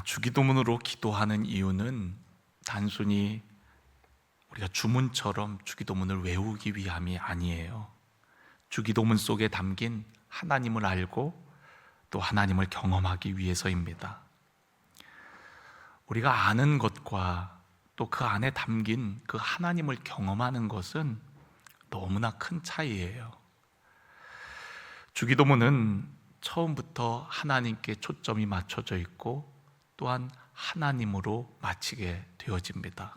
주기도문으로 기도하는 이유는 단순히 우리가 주문처럼 주기도문을 외우기 위함이 아니에요. 주기도문 속에 담긴 하나님을 알고 또 하나님을 경험하기 위해서입니다. 우리가 아는 것과 또 그 안에 담긴 그 하나님을 경험하는 것은 너무나 큰 차이예요. 주기도문은 처음부터 하나님께 초점이 맞춰져 있고 또한 하나님으로 마치게 되어집니다.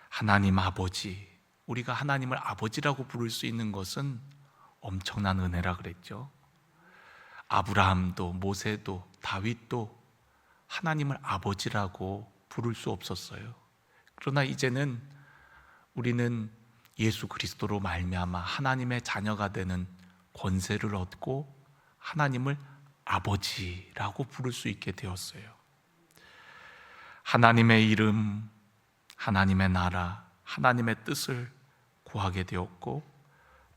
하나님 아버지, 우리가 하나님을 아버지라고 부를 수 있는 것은 엄청난 은혜라 그랬죠. 아브라함도 모세도 다윗도 하나님을 아버지라고 부를 수 없었어요. 그러나 이제는 우리는 예수 그리스도로 말미암아 하나님의 자녀가 되는 권세를 얻고 하나님을 아버지라고 부를 수 있게 되었어요. 하나님의 이름, 하나님의 나라, 하나님의 뜻을 구하게 되었고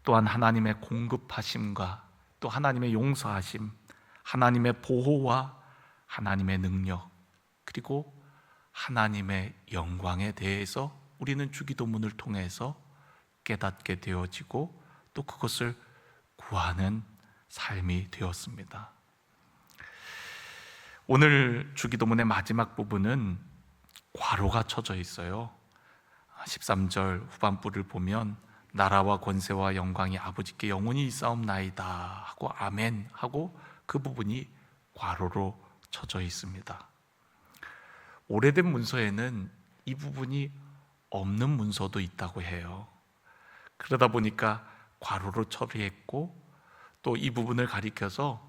또한 하나님의 공급하심과 또 하나님의 용서하심, 하나님의 보호와 하나님의 능력, 그리고 하나님의 영광에 대해서 우리는 주기도문을 통해서 깨닫게 되어지고 또 그것을 구하는 삶이 되었습니다. 오늘 주기도문의 마지막 부분은 괄호가 쳐져 있어요. 13절 후반부를 보면 나라와 권세와 영광이 아버지께 영원히 있사옵나이다 하고 아멘 하고 그 부분이 괄호로 쳐져 있습니다. 오래된 문서에는 이 부분이 없는 문서도 있다고 해요. 그러다 보니까 괄호로 처리했고 또 이 부분을 가리켜서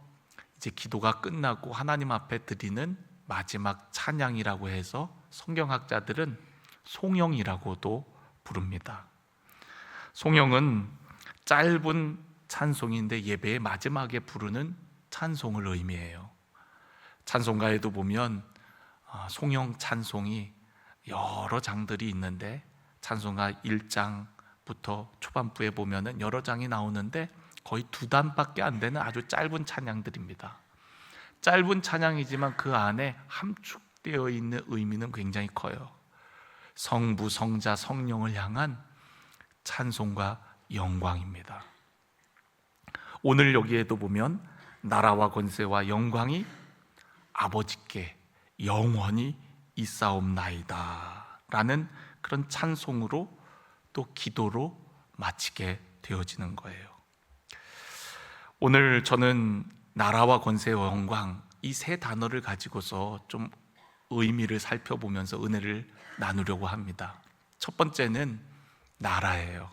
이제 기도가 끝나고 하나님 앞에 드리는 마지막 찬양이라고 해서 성경학자들은 송영이라고도 부릅니다. 송영은 짧은 찬송인데 예배의 마지막에 부르는 찬송을 의미해요. 찬송가에도 보면 송영 찬송이 여러 장들이 있는데 찬송가 1장부터 초반부에 보면 여러 장이 나오는데 거의 2단밖에 안 되는 아주 짧은 찬양들입니다. 짧은 찬양이지만 그 안에 함축되어 있는 의미는 굉장히 커요. 성부, 성자, 성령을 향한 찬송과 영광입니다. 오늘 여기에도 보면 나라와 권세와 영광이 아버지께 영원히 있사옵나이다 라는 그런 찬송으로 또 기도로 마치게 되어지는 거예요. 오늘 저는 나라와 권세와 영광 이 세 단어를 가지고서 좀 의미를 살펴보면서 은혜를 나누려고 합니다. 첫 번째는 나라예요.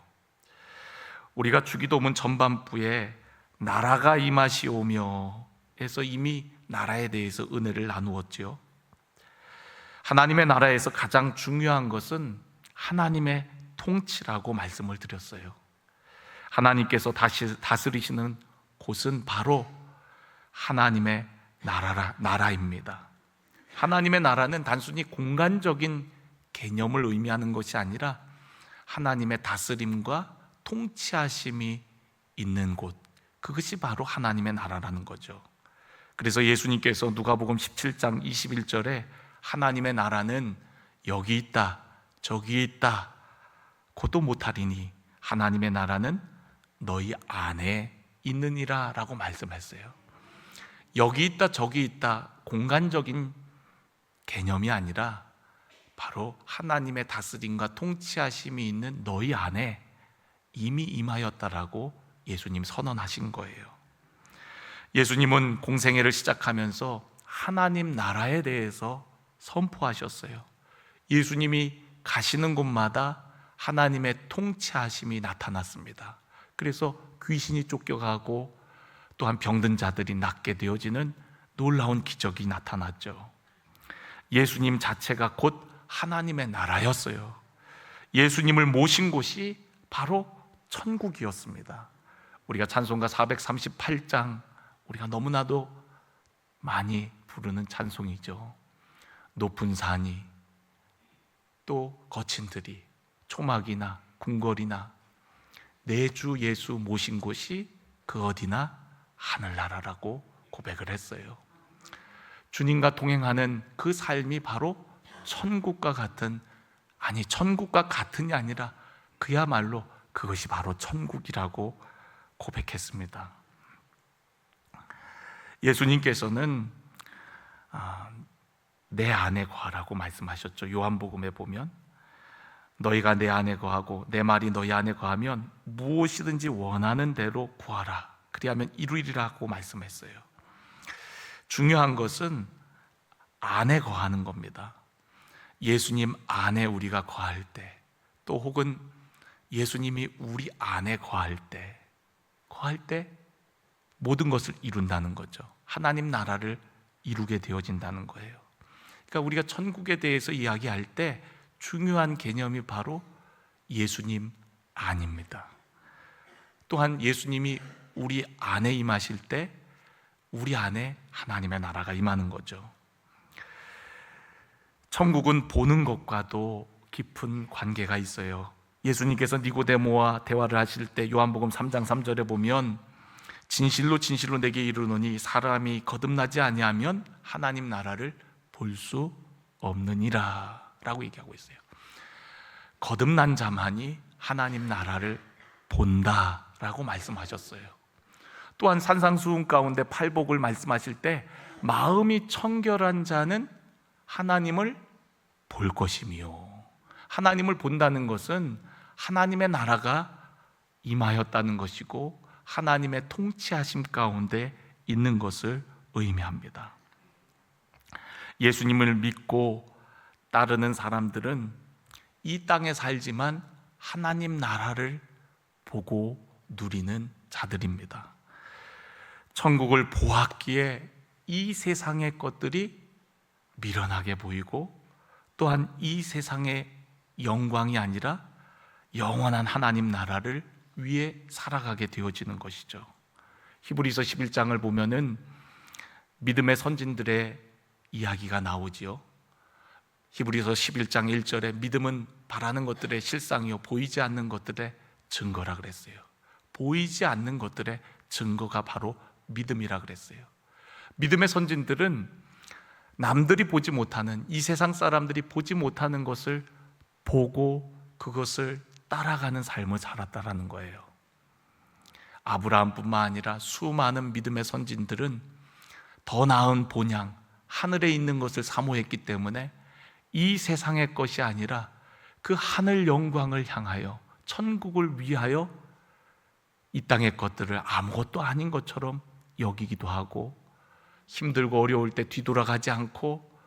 우리가 주기도문 전반부에 나라가 임하시오며 해서 이미 나라에 대해서 은혜를 나누었죠. 하나님의 나라에서 가장 중요한 것은 하나님의 통치라고 말씀을 드렸어요. 하나님께서 다스리시는 곳은 바로 하나님의 나라입니다. 하나님의 나라는 단순히 공간적인 개념을 의미하는 것이 아니라 하나님의 다스림과 통치하심이 있는 곳, 그것이 바로 하나님의 나라라는 거죠. 그래서 예수님께서 누가복음 17장 21절에 하나님의 나라는 여기 있다, 저기 있다, 고도 못하리니 하나님의 나라는 너희 안에 있느니라 라고 말씀했어요. 여기 있다, 저기 있다, 공간적인 개념이 아니라 바로 하나님의 다스림과 통치하심이 있는 너희 안에 이미 임하였다라고 예수님 선언하신 거예요. 예수님은 공생애를 시작하면서 하나님 나라에 대해서 선포하셨어요. 예수님이 가시는 곳마다 하나님의 통치하심이 나타났습니다. 그래서 귀신이 쫓겨가고 또한 병든 자들이 낫게 되어지는 놀라운 기적이 나타났죠. 예수님 자체가 곧 하나님의 나라였어요. 예수님을 모신 곳이 바로 천국이었습니다. 우리가 찬송가 438장 우리가 너무나도 많이 부르는 찬송이죠. 높은 산이 또 거친 들이 초막이나 궁궐이나 내 주 예수 모신 곳이 그 어디나 하늘나라라고 고백을 했어요. 주님과 동행하는 그 삶이 바로 천국과 같은, 아니 천국과 같은이 아니라 그야말로 그것이 바로 천국이라고 고백했습니다. 예수님께서는 내 안에 거하라고 말씀하셨죠. 요한복음에 보면 너희가 내 안에 거하고 내 말이 너희 안에 거하면 무엇이든지 원하는 대로 구하라, 그리하면 이루리라고 말씀했어요. 중요한 것은 안에 거하는 겁니다. 예수님 안에 우리가 거할 때, 또 혹은 예수님이 우리 안에 거할 때 모든 것을 이룬다는 거죠. 하나님 나라를 이루게 되어진다는 거예요. 그러니까 우리가 천국에 대해서 이야기할 때 중요한 개념이 바로 예수님 안입니다. 또한 예수님이 우리 안에 임하실 때 우리 안에 하나님의 나라가 임하는 거죠. 천국은 보는 것과도 깊은 관계가 있어요. 예수님께서 니고데모와 대화를 하실 때 요한복음 3장 3절에 보면 진실로 진실로 내게 이르노니 사람이 거듭나지 아니하면 하나님 나라를 볼 수 없느니라 라고 얘기하고 있어요. 거듭난 자만이 하나님 나라를 본다라고 말씀하셨어요. 또한 산상수훈 가운데 팔복을 말씀하실 때 마음이 청결한 자는 하나님을 볼 것이며, 하나님을 본다는 것은 하나님의 나라가 임하였다는 것이고 하나님의 통치하심 가운데 있는 것을 의미합니다. 예수님을 믿고 따르는 사람들은 이 땅에 살지만 하나님 나라를 보고 누리는 자들입니다. 천국을 보았기에 이 세상의 것들이 미련하게 보이고, 또한 이 세상의 영광이 아니라 영원한 하나님 나라를 위해 살아가게 되어지는 것이죠. 히브리서 11장을 보면은 믿음의 선진들의 이야기가 나오지요. 히브리서 11장 1절에 믿음은 바라는 것들의 실상이요 보이지 않는 것들의 증거라 그랬어요. 보이지 않는 것들의 증거가 바로 믿음이라 그랬어요. 믿음의 선진들은 남들이 보지 못하는, 이 세상 사람들이 보지 못하는 것을 보고 그것을 따라가는 삶을 살았다라는 거예요. 아브라함뿐만 아니라 수많은 믿음의 선진들은 더 나은 본향, 하늘에 있는 것을 사모했기 때문에 이 세상의 것이 아니라 그 하늘 영광을 향하여, 천국을 위하여 이 땅의 것들을 아무것도 아닌 것처럼 여기기도 하고, 힘들고 어려울 때 뒤돌아가지 않고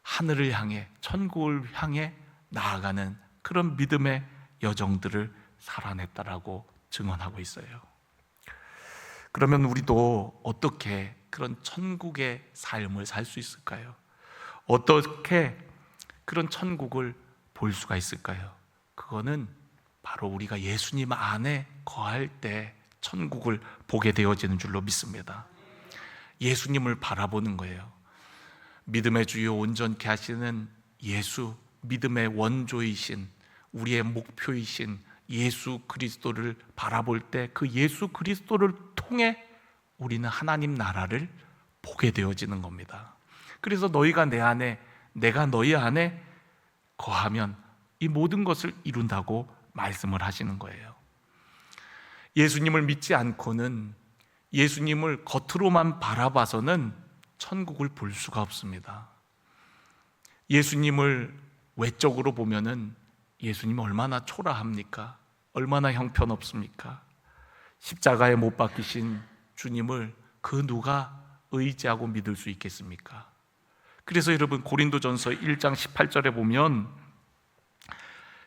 하늘을 향해, 천국을 향해 나아가는 그런 믿음의 여정들을 살아냈다라고 증언하고 있어요. 그러면 우리도 어떻게 그런 천국의 삶을 살 수 있을까요? 어떻게 그런 천국을 볼 수가 있을까요? 그거는 바로 우리가 예수님 안에 거할 때 천국을 보게 되어지는 줄로 믿습니다. 예수님을 바라보는 거예요. 믿음의 주요 온전케 하시는 예수, 믿음의 원조이신, 우리의 목표이신 예수 그리스도를 바라볼 때 그 예수 그리스도를 통해 우리는 하나님 나라를 보게 되어지는 겁니다. 그래서 너희가 내 안에, 내가 너희 안에 거하면 이 모든 것을 이룬다고 말씀을 하시는 거예요. 예수님을 믿지 않고는, 예수님을 겉으로만 바라봐서는 천국을 볼 수가 없습니다. 예수님을 외적으로 보면은 예수님이 얼마나 초라합니까? 얼마나 형편없습니까? 십자가에 못 박히신 주님을 그 누가 의지하고 믿을 수 있겠습니까? 그래서 여러분 고린도전서 1장 18절에 보면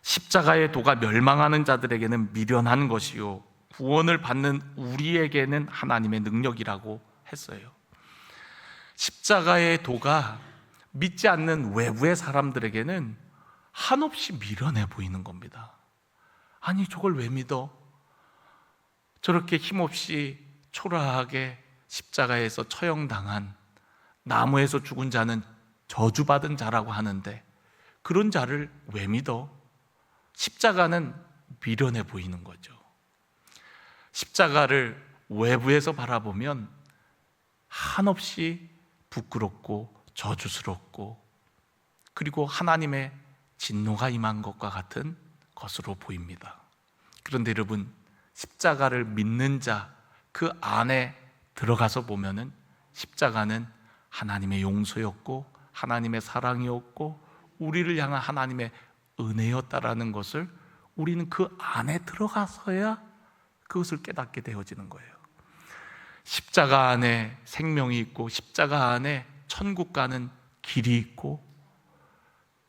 십자가의 도가 멸망하는 자들에게는 미련한 것이요 구원을 받는 우리에게는 하나님의 능력이라고 했어요. 십자가의 도가 믿지 않는 외부의 사람들에게는 한없이 미련해 보이는 겁니다. 아니 저걸 왜 믿어? 저렇게 힘없이 초라하게 십자가에서 처형당한, 나무에서 죽은 자는 저주받은 자라고 하는데 그런 자를 왜 믿어? 십자가는 미련해 보이는 거죠. 십자가를 외부에서 바라보면 한없이 부끄럽고 저주스럽고 그리고 하나님의 진노가 임한 것과 같은 것으로 보입니다. 그런데 여러분, 십자가를 믿는 자 그 안에 들어가서 보면은 십자가는 하나님의 용서였고 하나님의 사랑이었고 우리를 향한 하나님의 은혜였다라는 것을 우리는 그 안에 들어가서야 그것을 깨닫게 되어지는 거예요. 십자가 안에 생명이 있고 십자가 안에 천국 가는 길이 있고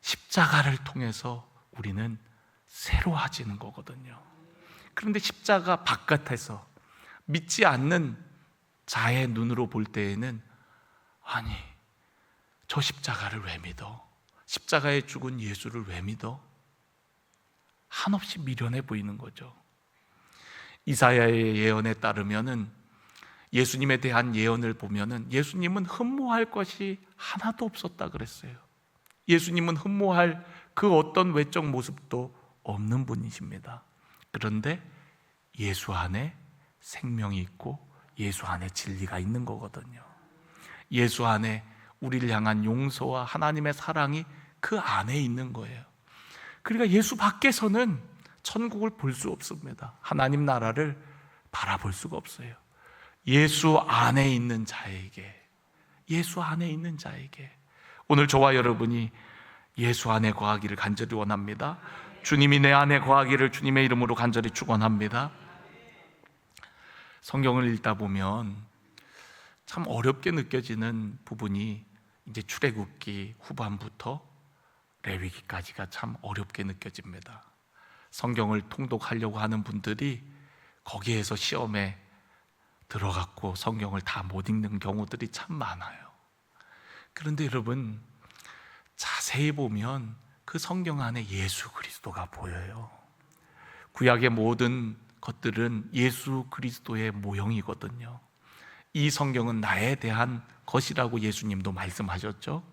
십자가를 통해서 우리는 새로워지는 거거든요. 그런데 십자가 바깥에서 믿지 않는 자의 눈으로 볼 때에는 아니, 저 십자가를 왜 믿어? 십자가에 죽은 예수를 왜 믿어? 한없이 미련해 보이는 거죠. 이사야의 예언에 따르면은 예수님에 대한 예언을 보면은 예수님은 흠모할 것이 하나도 없었다 그랬어요. 예수님은 흠모할 그 어떤 외적 모습도 없는 분이십니다. 그런데 예수 안에 생명이 있고 예수 안에 진리가 있는 거거든요. 예수 안에 우리를 향한 용서와 하나님의 사랑이 그 안에 있는 거예요. 그러니까 예수 밖에서는 천국을 볼 수 없습니다. 하나님 나라를 바라볼 수가 없어요. 예수 안에 있는 자에게, 예수 안에 있는 자에게 오늘 저와 여러분이 예수 안에 거하기를 간절히 원합니다. 주님이 내 안에 거하기를 주님의 이름으로 간절히 축원합니다. 성경을 읽다 보면 참 어렵게 느껴지는 부분이 이제 출애굽기 후반부터 레위기까지가 참 어렵게 느껴집니다. 성경을 통독하려고 하는 분들이 거기에서 시험에 들어갔고 성경을 다 못 읽는 경우들이 참 많아요. 그런데 여러분, 자세히 보면 그 성경 안에 예수 그리스도가 보여요. 구약의 모든 것들은 예수 그리스도의 모형이거든요. 이 성경은 나에 대한 것이라고 예수님도 말씀하셨죠.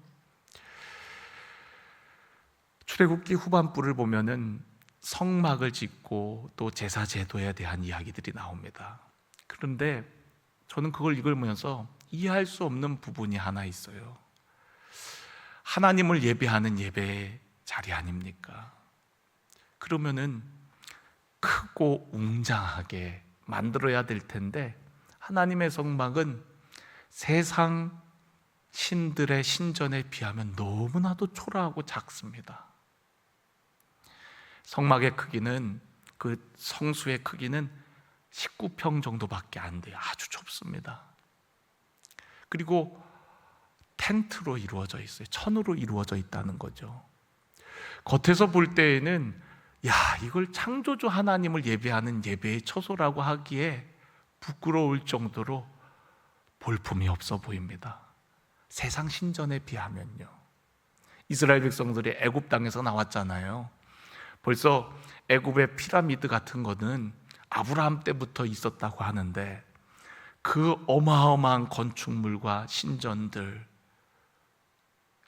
출애굽기 후반부를 보면은 성막을 짓고 또 제사 제도에 대한 이야기들이 나옵니다. 그런데 저는 그걸 읽으면서 이해할 수 없는 부분이 하나 있어요. 하나님을 예배하는 예배의 자리 아닙니까? 그러면은 크고 웅장하게 만들어야 될 텐데 하나님의 성막은 세상 신들의 신전에 비하면 너무나도 초라하고 작습니다. 성막의 크기는, 그 성수의 크기는 19평 정도밖에 안 돼요. 아주 좁습니다. 그리고 텐트로 이루어져 있어요. 천으로 이루어져 있다는 거죠. 겉에서 볼 때에는 야, 이걸 창조주 하나님을 예배하는 예배의 처소라고 하기에 부끄러울 정도로 볼품이 없어 보입니다. 세상 신전에 비하면요. 이스라엘 백성들이 애굽 땅에서 나왔잖아요. 벌써 애굽의 피라미드 같은 거는 아브라함 때부터 있었다고 하는데 그 어마어마한 건축물과 신전들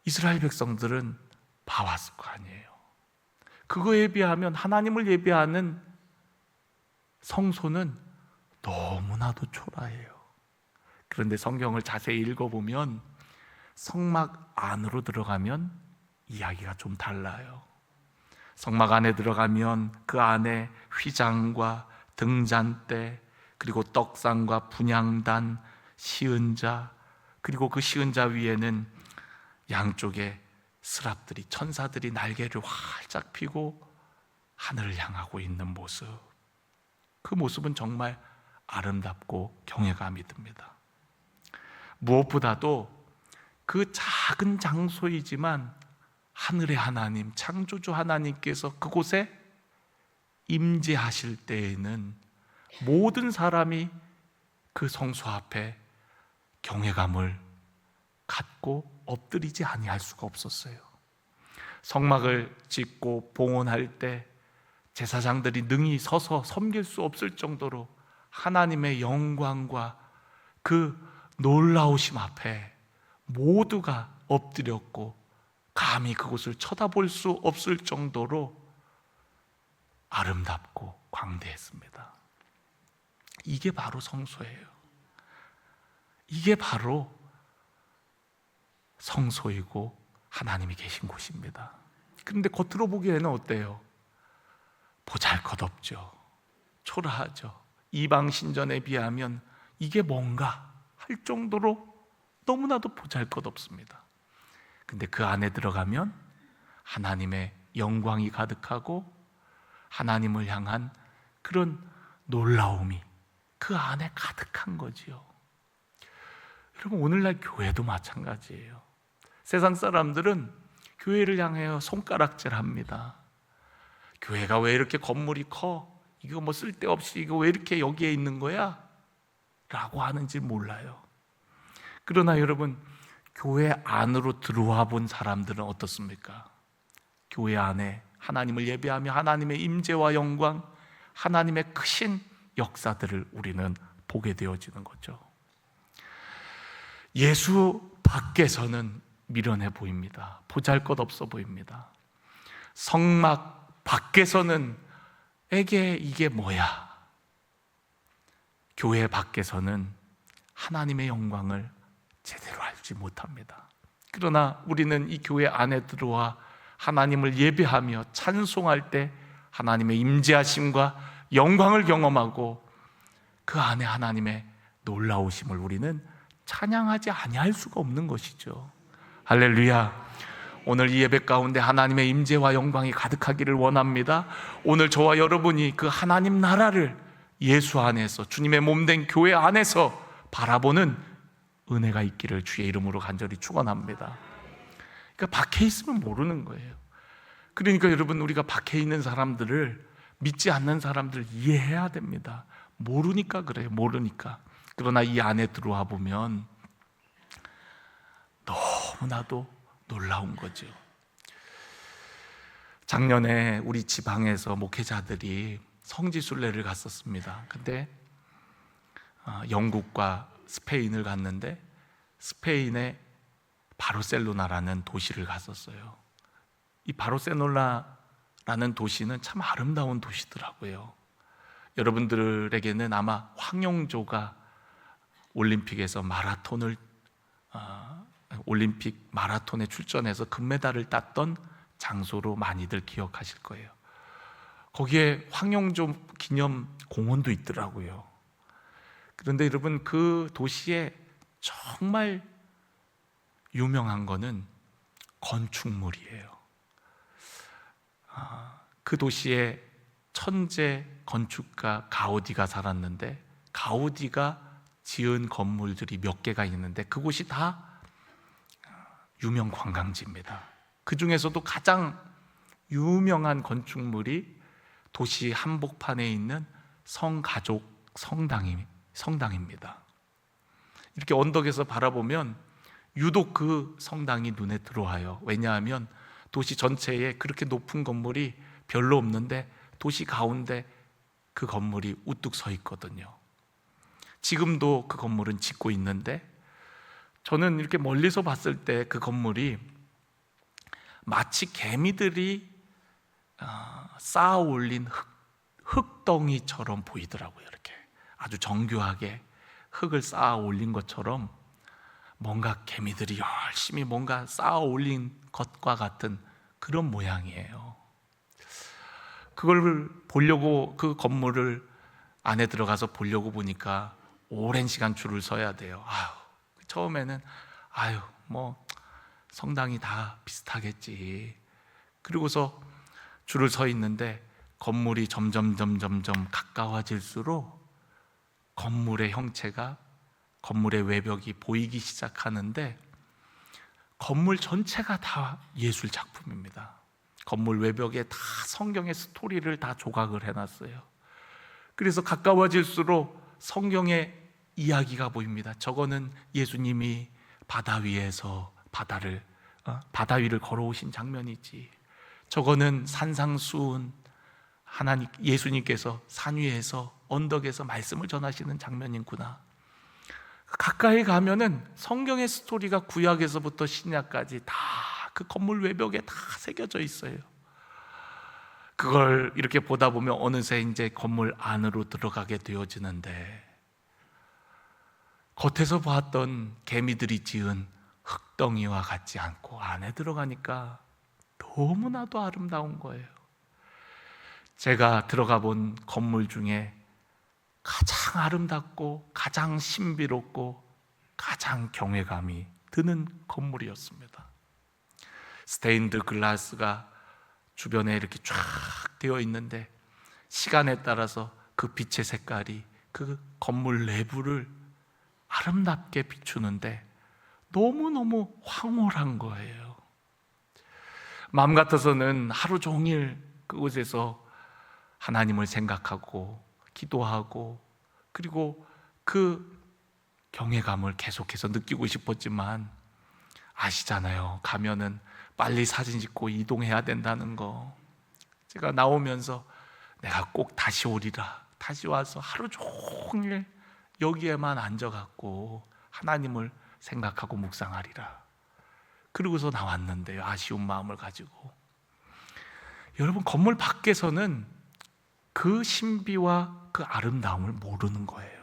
이스라엘 백성들은 봐왔을 거 아니에요. 그거에 비하면 하나님을 예배하는 성소는 너무나도 초라해요. 그런데 성경을 자세히 읽어보면 성막 안으로 들어가면 이야기가 좀 달라요. 성막 안에 들어가면 그 안에 휘장과 등잔대, 그리고 떡상과 분향단, 시은자, 그리고 그 시은자 위에는 양쪽에 스랍들이, 천사들이 날개를 활짝 펴고 하늘을 향하고 있는 모습, 그 모습은 정말 아름답고 경외감이 듭니다. 무엇보다도 그 작은 장소이지만 하늘의 하나님, 창조주 하나님께서 그곳에 임재하실 때에는 모든 사람이 그 성소 앞에 경외감을 갖고 엎드리지 아니할 수가 없었어요. 성막을 짓고 봉헌할 때 제사장들이 능히 서서 섬길 수 없을 정도로 하나님의 영광과 그 놀라우심 앞에 모두가 엎드렸고 감히 그곳을 쳐다볼 수 없을 정도로 아름답고 광대했습니다. 이게 바로 성소예요. 이게 바로 성소이고 하나님이 계신 곳입니다. 그런데 겉으로 보기에는 어때요? 보잘것없죠. 초라하죠. 이방 신전에 비하면 이게 뭔가 할 정도로 너무나도 보잘것없습니다. 근데 그 안에 들어가면 하나님의 영광이 가득하고 하나님을 향한 그런 놀라움이 그 안에 가득한 거지요. 여러분, 오늘날 교회도 마찬가지예요. 세상 사람들은 교회를 향하여 손가락질합니다. 교회가 왜 이렇게 건물이 커? 이거 뭐 쓸데없이 이거 왜 이렇게 여기에 있는 거야? 라고 하는지 몰라요. 그러나 여러분, 교회 안으로 들어와 본 사람들은 어떻습니까? 교회 안에 하나님을 예배하며 하나님의 임재와 영광, 하나님의 크신 역사들을 우리는 보게 되어지는 거죠. 예수 밖에서는 미련해 보입니다. 보잘것없어 보입니다. 성막 밖에서는 이게 뭐야? 교회 밖에서는 하나님의 영광을 제대로 알지 못합니다. 그러나 우리는 이 교회 안에 들어와 하나님을 예배하며 찬송할 때 하나님의 임재하심과 영광을 경험하고 그 안에 하나님의 놀라우심을 우리는 찬양하지 아니할 수가 없는 것이죠. 할렐루야. 오늘 이 예배 가운데 하나님의 임재와 영광이 가득하기를 원합니다. 오늘 저와 여러분이 그 하나님 나라를 예수 안에서, 주님의 몸된 교회 안에서 바라보는 은혜가 있기를 주의 이름으로 간절히 축원합니다. 그러니까 밖에 있으면 모르는 거예요. 그러니까 여러분, 우리가 밖에 있는 사람들을, 믿지 않는 사람들을 이해해야 됩니다. 모르니까 그래요. 모르니까. 그러나 이 안에 들어와 보면 너무나도 놀라운 거죠. 작년에 우리 지방에서 목회자들이 성지순례를 갔었습니다. 근데 영국과 스페인을 갔는데 스페인의 바르셀로나라는 도시를 갔었어요. 이 바르셀로나라는 도시는 참 아름다운 도시더라고요. 여러분들에게는 아마 황용조가 올림픽에서 올림픽 마라톤에 출전해서 금메달을 땄던 장소로 많이들 기억하실 거예요. 거기에 황용조 기념 공원도 있더라고요. 그런데 여러분, 그 도시에 정말 유명한 거는 건축물이에요. 그 도시에 천재 건축가 가우디가 살았는데 가우디가 지은 건물들이 몇 개가 있는데 그곳이 다 유명 관광지입니다. 그 중에서도 가장 유명한 건축물이 도시 한복판에 있는 성가족 성당입니다. 이렇게 언덕에서 바라보면 유독 그 성당이 눈에 들어와요. 왜냐하면 도시 전체에 그렇게 높은 건물이 별로 없는데 도시 가운데 그 건물이 우뚝 서 있거든요. 지금도 그 건물은 짓고 있는데 저는 이렇게 멀리서 봤을 때 그 건물이 마치 개미들이 쌓아 올린 흙덩이처럼 보이더라고요. 이렇게 아주 정교하게 흙을 쌓아 올린 것처럼 뭔가 개미들이 열심히 뭔가 쌓아 올린 것과 같은 그런 모양이에요. 그걸 보려고, 그 건물을 안에 들어가서 보려고 보니까 오랜 시간 줄을 서야 돼요. 처음에는 뭐 성당이 다 비슷하겠지. 그리고서 줄을 서 있는데 건물이 점점 가까워질수록 건물의 형체가, 건물의 외벽이 보이기 시작하는데 건물 전체가 다 예술 작품입니다. 건물 외벽에 다 성경의 스토리를 다 조각을 해놨어요. 그래서 가까워질수록 성경의 이야기가 보입니다. 저거는 예수님이 바다 위에서 바다 위를 걸어오신 장면이지. 저거는 산상수훈, 예수님께서 산 위에서 언덕에서 말씀을 전하시는 장면이구나. 가까이 가면은 성경의 스토리가 구약에서부터 신약까지 다 그 건물 외벽에 다 새겨져 있어요. 그걸 이렇게 보다 보면 어느새 이제 건물 안으로 들어가게 되어지는데 겉에서 봤던 개미들이 지은 흙덩이와 같지 않고 안에 들어가니까 너무나도 아름다운 거예요. 제가 들어가 본 건물 중에 가장 아름답고 가장 신비롭고 가장 경외감이 드는 건물이었습니다. 스테인드 글라스가 주변에 이렇게 쫙 되어 있는데 시간에 따라서 그 빛의 색깔이 그 건물 내부를 아름답게 비추는데 너무너무 황홀한 거예요. 마음 같아서는 하루 종일 그곳에서 하나님을 생각하고 기도하고 그리고 그 경외감을 계속해서 느끼고 싶었지만 아시잖아요. 가면은 빨리 사진 찍고 이동해야 된다는 거. 제가 나오면서 내가 꼭 다시 오리라. 다시 와서 하루 종일 여기에만 앉아갖고 하나님을 생각하고 묵상하리라. 그러고서 나왔는데요, 아쉬운 마음을 가지고. 여러분, 건물 밖에서는 그 신비와 그 아름다움을 모르는 거예요.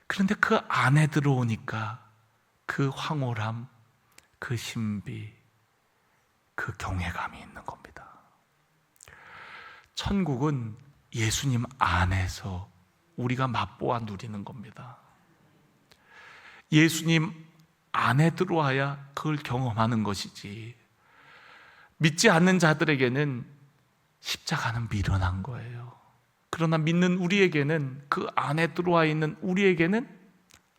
그런데 그 안에 들어오니까 그 황홀함, 그 신비, 그 경외감이 있는 겁니다. 천국은 예수님 안에서 우리가 맛보아 누리는 겁니다. 예수님 안에 들어와야 그걸 경험하는 것이지, 믿지 않는 자들에게는 십자가는 미련한 거예요. 그러나 믿는 우리에게는, 그 안에 들어와 있는 우리에게는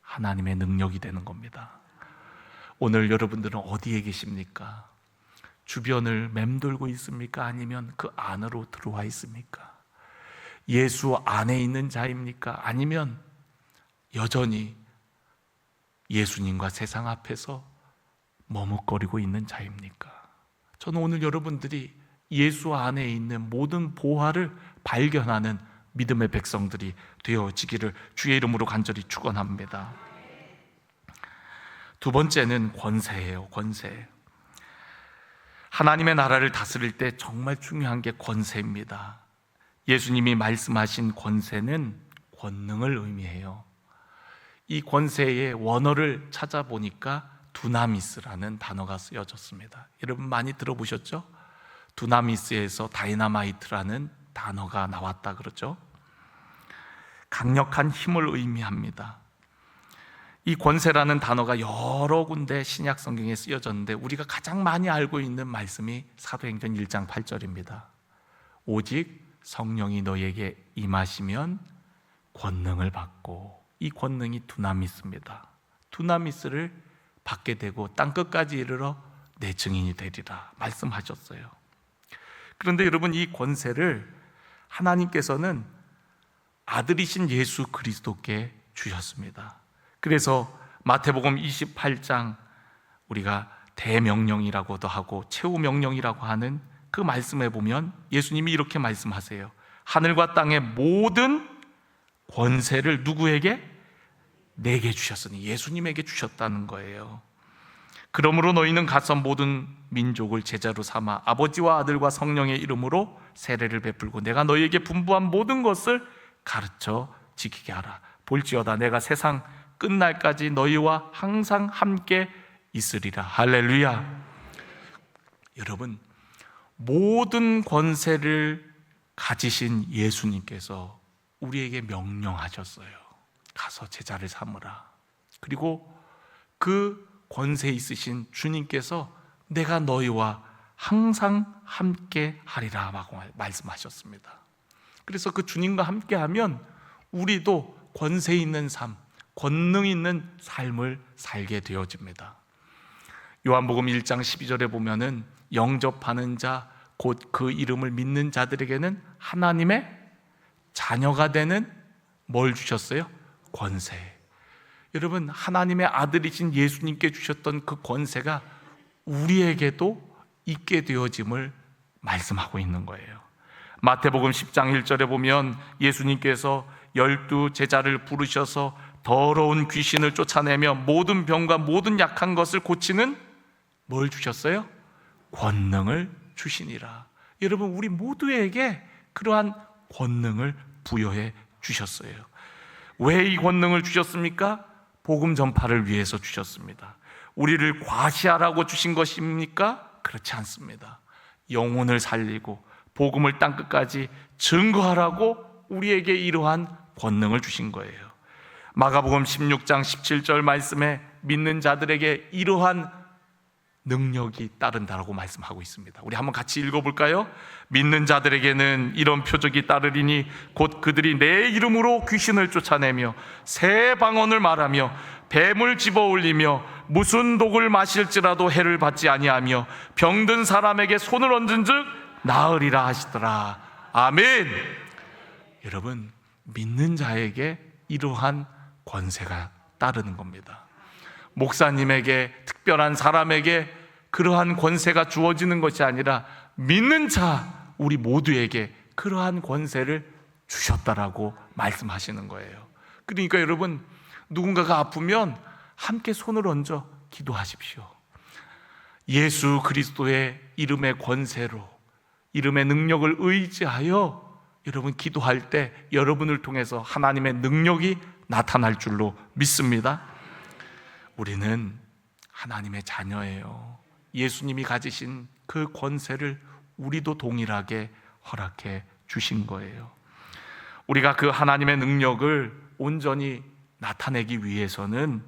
하나님의 능력이 되는 겁니다. 오늘 여러분들은 어디에 계십니까? 주변을 맴돌고 있습니까? 아니면 그 안으로 들어와 있습니까? 예수 안에 있는 자입니까? 아니면 여전히 예수님과 세상 앞에서 머뭇거리고 있는 자입니까? 저는 오늘 여러분들이 예수 안에 있는 모든 보화를 발견하는 믿음의 백성들이 되어지기를 주의 이름으로 간절히 축원합니다. 두 번째는 권세예요. 권세. 하나님의 나라를 다스릴 때 정말 중요한 게 권세입니다. 예수님이 말씀하신 권세는 권능을 의미해요. 이 권세의 원어를 찾아보니까 두나미스라는 단어가 쓰여졌습니다. 여러분 많이 들어보셨죠? 두나미스에서 다이나마이트라는 단어가 나왔다 그러죠. 강력한 힘을 의미합니다. 이 권세라는 단어가 여러 군데 신약 성경에 쓰여졌는데 우리가 가장 많이 알고 있는 말씀이 사도행전 1장 8절입니다. 오직 성령이 너에게 임하시면 권능을 받고, 이 권능이 두나미스입니다. 두나미스를 받게 되고 땅끝까지 이르러 내 증인이 되리라 말씀하셨어요. 그런데 여러분, 이 권세를 하나님께서는 아들이신 예수 그리스도께 주셨습니다. 그래서 마태복음 28장, 우리가 대명령이라고도 하고 최후명령이라고 하는 그 말씀에 보면 예수님이 이렇게 말씀하세요. 하늘과 땅의 모든 권세를 누구에게? 내게 주셨으니, 예수님에게 주셨다는 거예요. 그러므로 너희는 가서 모든 민족을 제자로 삼아 아버지와 아들과 성령의 이름으로 세례를 베풀고 내가 너희에게 분부한 모든 것을 가르쳐 지키게 하라. 볼지어다 내가 세상 끝날까지 너희와 항상 함께 있으리라. 할렐루야. 여러분, 모든 권세를 가지신 예수님께서 우리에게 명령하셨어요. 가서 제자를 삼으라. 그리고 그 권세 있으신 주님께서 내가 너희와 항상 함께 하리라 라고 말씀하셨습니다. 그래서 그 주님과 함께 하면 우리도 권세 있는 삶, 권능 있는 삶을 살게 되어집니다. 요한복음 1장 12절에 보면은 영접하는 자, 곧 그 이름을 믿는 자들에게는 하나님의 자녀가 되는 뭘 주셨어요? 권세. 여러분, 하나님의 아들이신 예수님께 주셨던 그 권세가 우리에게도 있게 되어짐을 말씀하고 있는 거예요. 마태복음 10장 1절에 보면 예수님께서 12 제자를 부르셔서 더러운 귀신을 쫓아내며 모든 병과 모든 약한 것을 고치는 뭘 주셨어요? 권능을 주시니라. 여러분, 우리 모두에게 그러한 권능을 부여해 주셨어요. 왜 이 권능을 주셨습니까? 복음 전파를 위해서 주셨습니다. 우리를 과시하라고 주신 것입니까? 그렇지 않습니다. 영혼을 살리고 복음을 땅끝까지 증거하라고 우리에게 이러한 권능을 주신 거예요. 마가복음 16장 17절 말씀에 믿는 자들에게 이러한 능력이 따른다라고 말씀하고 있습니다. 우리 한번 같이 읽어볼까요? 믿는 자들에게는 이런 표적이 따르리니 곧 그들이 내 이름으로 귀신을 쫓아내며 새 방언을 말하며 뱀을 집어올리며 무슨 독을 마실지라도 해를 받지 아니하며 병든 사람에게 손을 얹은즉 나으리라 하시더라. 아멘. 여러분, 믿는 자에게 이러한 권세가 따르는 겁니다. 목사님에게, 특별한 사람에게 그러한 권세가 주어지는 것이 아니라 믿는 자 우리 모두에게 그러한 권세를 주셨다라고 말씀하시는 거예요. 그러니까 여러분, 누군가가 아프면 함께 손을 얹어 기도하십시오. 예수 그리스도의 이름의 권세로, 이름의 능력을 의지하여 여러분 기도할 때 여러분을 통해서 하나님의 능력이 나타날 줄로 믿습니다. 우리는 하나님의 자녀예요. 예수님이 가지신 그 권세를 우리도 동일하게 허락해 주신 거예요. 우리가 그 하나님의 능력을 온전히 나타내기 위해서는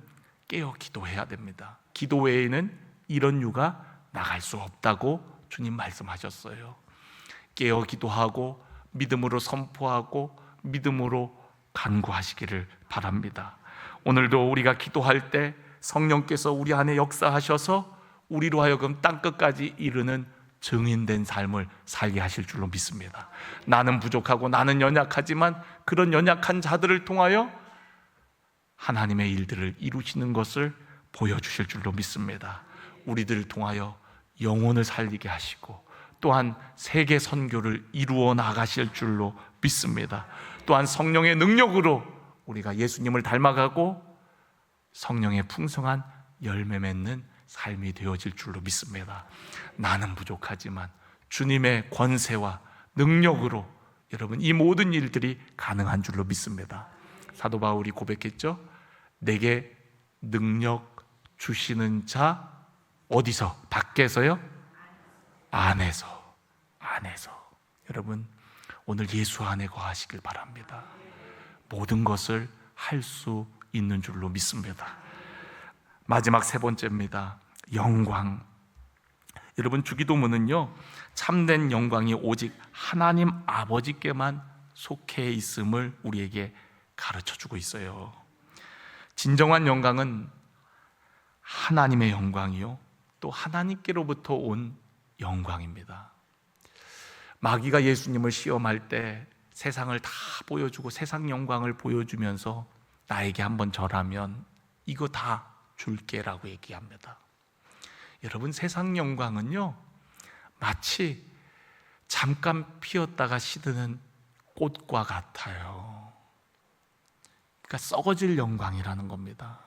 깨어 기도해야 됩니다. 기도 외에는 이런 유가 나갈 수 없다고 주님 말씀하셨어요. 깨어 기도하고 믿음으로 선포하고 믿음으로 간구하시기를 바랍니다. 오늘도 우리가 기도할 때 성령께서 우리 안에 역사하셔서 우리로 하여금 땅끝까지 이르는 증인된 삶을 살게 하실 줄로 믿습니다. 나는 부족하고 나는 연약하지만 그런 연약한 자들을 통하여 하나님의 일들을 이루시는 것을 보여주실 줄로 믿습니다. 우리들을 통하여 영혼을 살리게 하시고 또한 세계 선교를 이루어 나가실 줄로 믿습니다. 또한 성령의 능력으로 우리가 예수님을 닮아가고 성령의 풍성한 열매 맺는 삶이 되어질 줄로 믿습니다. 나는 부족하지만 주님의 권세와 능력으로 여러분 이 모든 일들이 가능한 줄로 믿습니다. 사도 바울이 고백했죠. 내게 능력 주시는 자 어디서? 밖에서요? 안에서. 여러분 오늘 예수 안에 거하시길 바랍니다. 모든 것을 할 수 있는 줄로 믿습니다. 마지막 세 번째입니다. 영광. 여러분 주기도문은요 참된 영광이 오직 하나님 아버지께만 속해 있음을 우리에게 가르쳐주고 있어요. 진정한 영광은 하나님의 영광이요 또 하나님께로부터 온 영광입니다. 마귀가 예수님을 시험할 때 세상을 다 보여주고 세상 영광을 보여주면서 나에게 한번 절하면 이거 다 줄게라고 얘기합니다. 여러분 세상 영광은요 마치 잠깐 피었다가 시드는 꽃과 같아요. 그러니까 썩어질 영광이라는 겁니다.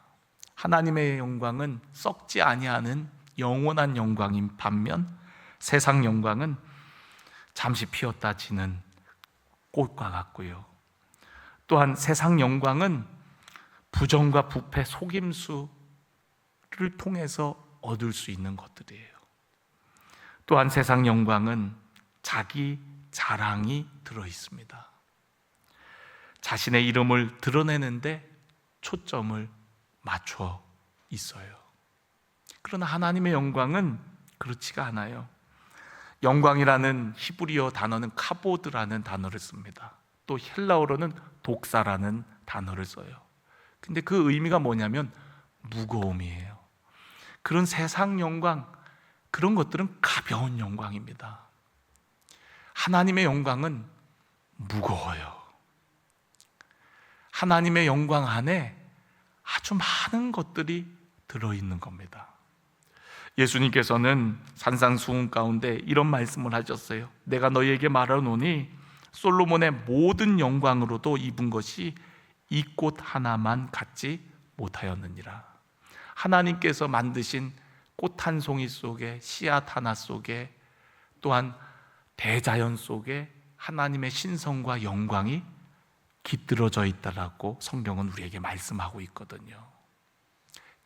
하나님의 영광은 썩지 아니하는 영원한 영광인 반면 세상 영광은 잠시 피었다 지는 꽃과 같고요. 또한 세상 영광은 부정과 부패, 속임수를 통해서 얻을 수 있는 것들이에요. 또한 세상 영광은 자기 자랑이 들어 있습니다. 자신의 이름을 드러내는데 초점을 맞춰 있어요. 그러나 하나님의 영광은 그렇지가 않아요. 영광이라는 히브리어 단어는 카보드라는 단어를 씁니다. 또 헬라어로는 독사라는 단어를 써요. 근데 그 의미가 뭐냐면 무거움이에요. 그런 세상 영광, 그런 것들은 가벼운 영광입니다. 하나님의 영광은 무거워요. 하나님의 영광 안에 아주 많은 것들이 들어있는 겁니다. 예수님께서는 산상수훈 가운데 이런 말씀을 하셨어요. 내가 너희에게 말하노니 솔로몬의 모든 영광으로도 입은 것이 이 꽃 하나만 갖지 못하였느니라. 하나님께서 만드신 꽃 한 송이 속에, 씨앗 하나 속에, 또한 대자연 속에 하나님의 신성과 영광이 깃들어져 있다라고 성경은 우리에게 말씀하고 있거든요.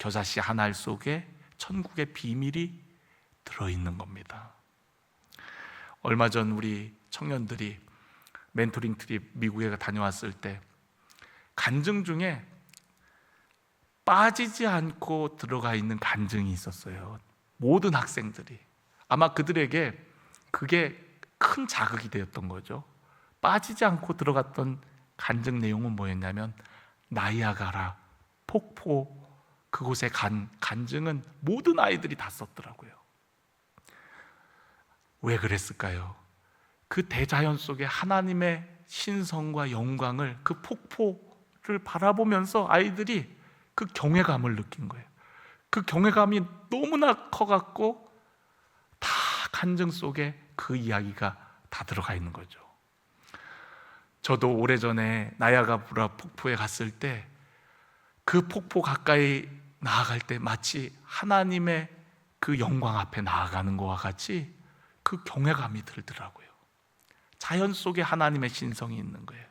겨자씨 한 알 속에 천국의 비밀이 들어있는 겁니다. 얼마 전 우리 청년들이 멘토링 트립 미국에 다녀왔을 때 간증 중에 빠지지 않고 들어가 있는 간증이 있었어요. 모든 학생들이. 아마 그들에게 그게 큰 자극이 되었던 거죠. 빠지지 않고 들어갔던 간증 내용은 뭐였냐면 나이아가라 폭포 그곳에 간 간증은 모든 아이들이 다 썼더라고요. 왜 그랬을까요? 그 대자연 속에 하나님의 신성과 영광을, 그 폭포를 바라보면서 아이들이 그 경외감을 느낀 거예요. 그 경외감이 너무나 커갖고 다 간증 속에 그 이야기가 다 들어가 있는 거죠. 저도 오래전에 나야가라 폭포에 갔을 때 그 폭포 가까이 나아갈 때 마치 하나님의 그 영광 앞에 나아가는 것과 같이 그 경외감이 들더라고요. 자연 속에 하나님의 신성이 있는 거예요.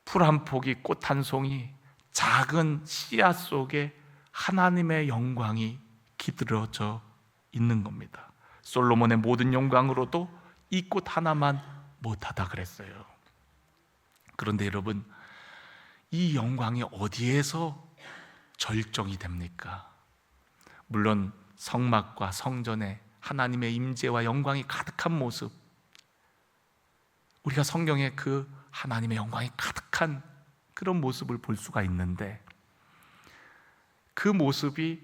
풀 한 포기, 꽃 한 송이, 작은 씨앗 속에 하나님의 영광이 기들어져 있는 겁니다. 솔로몬의 모든 영광으로도 이 꽃 하나만 못하다 그랬어요. 그런데 여러분, 이 영광이 어디에서 절정이 됩니까? 물론 성막과 성전에 하나님의 임재와 영광이 가득한 모습, 우리가 성경에 그 하나님의 영광이 가득한 그런 모습을 볼 수가 있는데, 그 모습이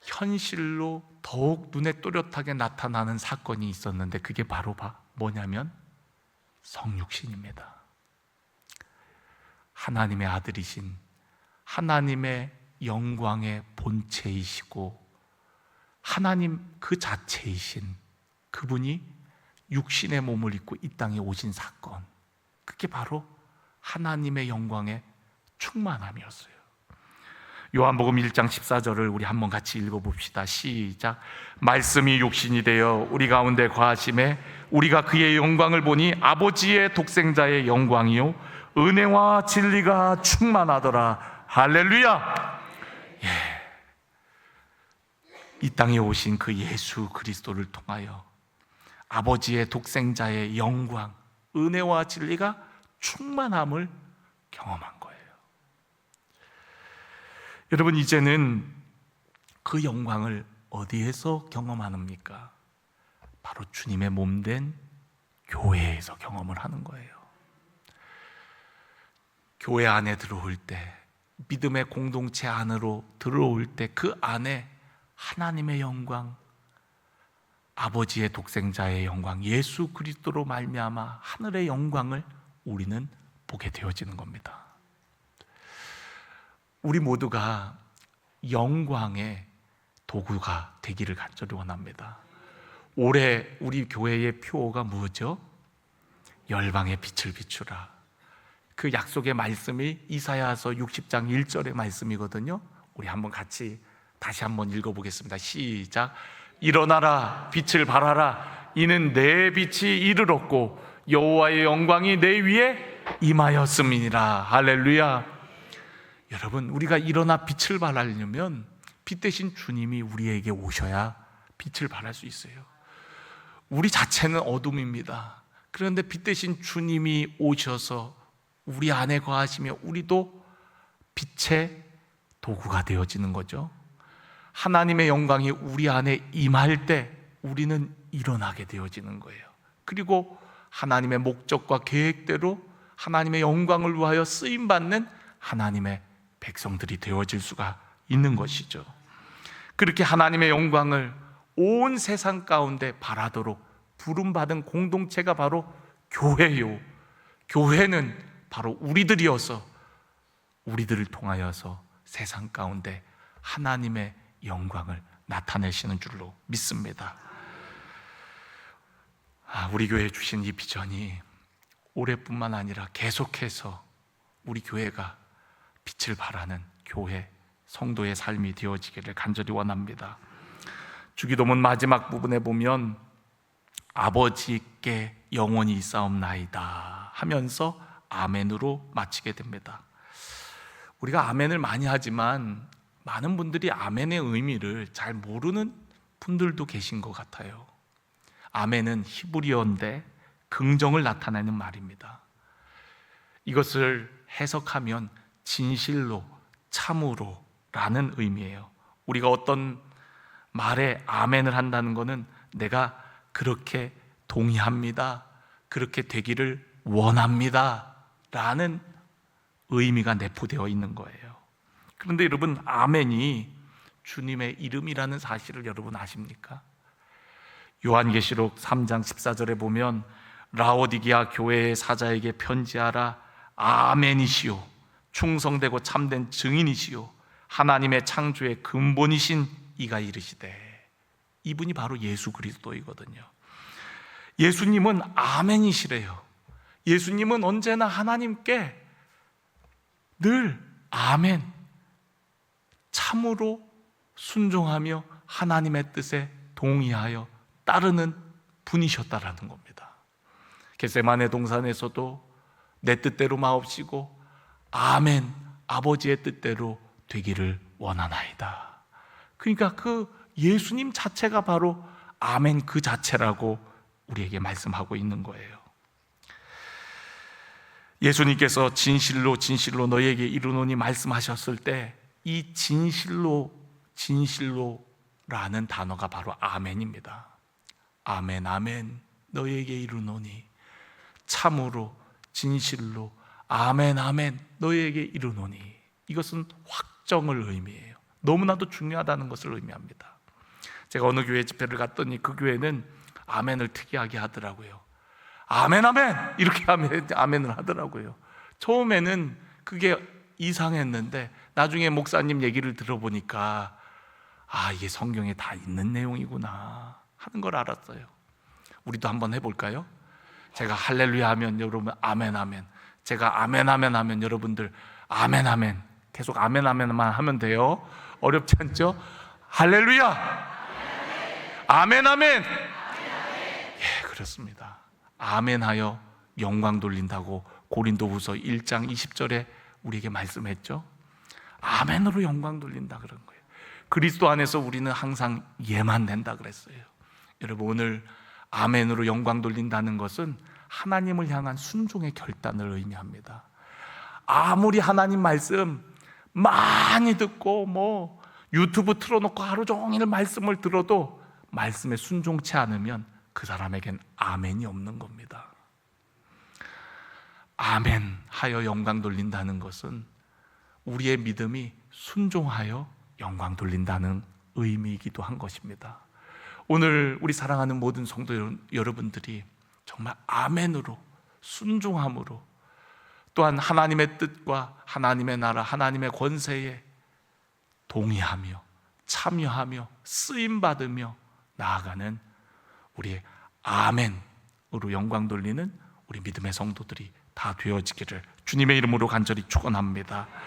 현실로 더욱 눈에 또렷하게 나타나는 사건이 있었는데, 그게 바로 뭐냐면 성육신입니다. 하나님의 아들이신, 하나님의 영광의 본체이시고 하나님 그 자체이신 그분이 육신의 몸을 입고 이 땅에 오신 사건, 그게 바로 하나님의 영광의 충만함이었어요. 요한복음 1장 14절을 우리 한번 같이 읽어봅시다. 시작. 말씀이 육신이 되어 우리 가운데 거하심에 우리가 그의 영광을 보니 아버지의 독생자의 영광이요 은혜와 진리가 충만하더라. 할렐루야. 이 땅에 오신 그 예수 그리스도를 통하여 아버지의 독생자의 영광, 은혜와 진리가 충만함을 경험한 거예요. 여러분, 이제는 그 영광을 어디에서 경험합니까? 바로 주님의 몸된 교회에서 경험을 하는 거예요. 교회 안에 들어올 때, 믿음의 공동체 안으로 들어올 때 그 안에 하나님의 영광, 아버지의 독생자의 영광, 예수 그리스도로 말미암아 하늘의 영광을 우리는 보게 되어지는 겁니다. 우리 모두가 영광의 도구가 되기를 간절히 원합니다. 올해 우리 교회의 표어가 뭐죠? 열방의 빛을 비추라. 그 약속의 말씀이 이사야서 60장 1절의 말씀이거든요. 우리 한번 같이 다시 한번 읽어보겠습니다. 시작. 일어나라, 빛을 발하라. 이는 내 빛이 이르렀고 여호와의 영광이 내 위에 임하였음이니라. 할렐루야. 여러분, 우리가 일어나 빛을 발하려면 빛 대신 주님이 우리에게 오셔야 빛을 발할 수 있어요. 우리 자체는 어둠입니다. 그런데 빛 대신 주님이 오셔서 우리 안에 거하시며 우리도 빛의 도구가 되어지는 거죠. 하나님의 영광이 우리 안에 임할 때 우리는 일어나게 되어지는 거예요. 그리고 하나님의 목적과 계획대로 하나님의 영광을 위하여 쓰임받는 하나님의 백성들이 되어질 수가 있는 것이죠. 그렇게 하나님의 영광을 온 세상 가운데 발하도록 부름받은 공동체가 바로 교회요. 교회는 바로 우리들이어서 우리들을 통하여서 세상 가운데 하나님의 영광을 나타내시는 줄로 믿습니다. 우리 교회에 주신 이 비전이 올해뿐만 아니라 계속해서 우리 교회가 빛을 발하는 교회, 성도의 삶이 되어지기를 간절히 원합니다. 주기도문 마지막 부분에 보면 아버지께 영원히 있사옵나이다 하면서 아멘으로 마치게 됩니다. 우리가 아멘을 많이 하지만 많은 분들이 아멘의 의미를 잘 모르는 분들도 계신 것 같아요. 아멘은 히브리어인데 긍정을 나타내는 말입니다. 이것을 해석하면 진실로, 참으로 라는 의미예요. 우리가 어떤 말에 아멘을 한다는 것은 내가 그렇게 동의합니다, 그렇게 되기를 원합니다 라는 의미가 내포되어 있는 거예요. 그런데 여러분, 아멘이 주님의 이름이라는 사실을 여러분 아십니까? 요한계시록 3장 14절에 보면 라오디게아 교회의 사자에게 편지하라. 아멘이시오, 충성되고 참된 증인이시오, 하나님의 창조의 근본이신 이가 이르시되. 이분이 바로 예수 그리스도이거든요. 예수님은 아멘이시래요. 예수님은 언제나 하나님께 늘 아멘, 참으로 순종하며 하나님의 뜻에 동의하여 따르는 분이셨다라는 겁니다. 겟세마네 동산에서도 내 뜻대로 마옵시고 아멘, 아버지의 뜻대로 되기를 원하나이다. 그러니까 그 예수님 자체가 바로 아멘 그 자체라고 우리에게 말씀하고 있는 거예요. 예수님께서 진실로 진실로 너희에게 이르노니 말씀하셨을 때 이 진실로 진실로라는 단어가 바로 아멘입니다. 아멘 아멘 너희에게 이르노니, 참으로 진실로 아멘 아멘 너희에게 이르노니. 이것은 확정을 의미해요. 너무나도 중요하다는 것을 의미합니다. 제가 어느 교회 집회를 갔더니 그 교회는 아멘을 특이하게 하더라고요. 아멘 아멘 이렇게 아멘을 하더라고요. 처음에는 그게 이상했는데 나중에 목사님 얘기를 들어보니까 이게 성경에 다 있는 내용이구나 하는 걸 알았어요. 우리도 한번 해볼까요? 제가 할렐루야 하면 여러분 아멘 아멘, 제가 아멘 아멘 하면 여러분들 아멘 아멘, 계속 아멘 아멘만 하면 돼요. 어렵지 않죠? 할렐루야 아멘 아멘. 예, 그렇습니다. 아멘하여 영광 돌린다고 고린도후서 1장 20절에 우리에게 말씀했죠. 아멘으로 영광 돌린다 그런 거예요. 그리스도 안에서 우리는 항상 예만 된다 그랬어요. 여러분, 오늘 아멘으로 영광 돌린다는 것은 하나님을 향한 순종의 결단을 의미합니다. 아무리 하나님 말씀 많이 듣고 유튜브 틀어놓고 하루 종일 말씀을 들어도 말씀에 순종치 않으면 그 사람에겐 아멘이 없는 겁니다. 아멘 하여 영광 돌린다는 것은 우리의 믿음이 순종하여 영광 돌린다는 의미이기도 한 것입니다. 오늘 우리 사랑하는 모든 성도 여러분들이 정말 아멘으로, 순종함으로, 또한 하나님의 뜻과 하나님의 나라, 하나님의 권세에 동의하며 참여하며 쓰임받으며 나아가는 우리의 아멘으로 영광 돌리는 우리 믿음의 성도들이 다 되어지기를 주님의 이름으로 간절히 축원합니다.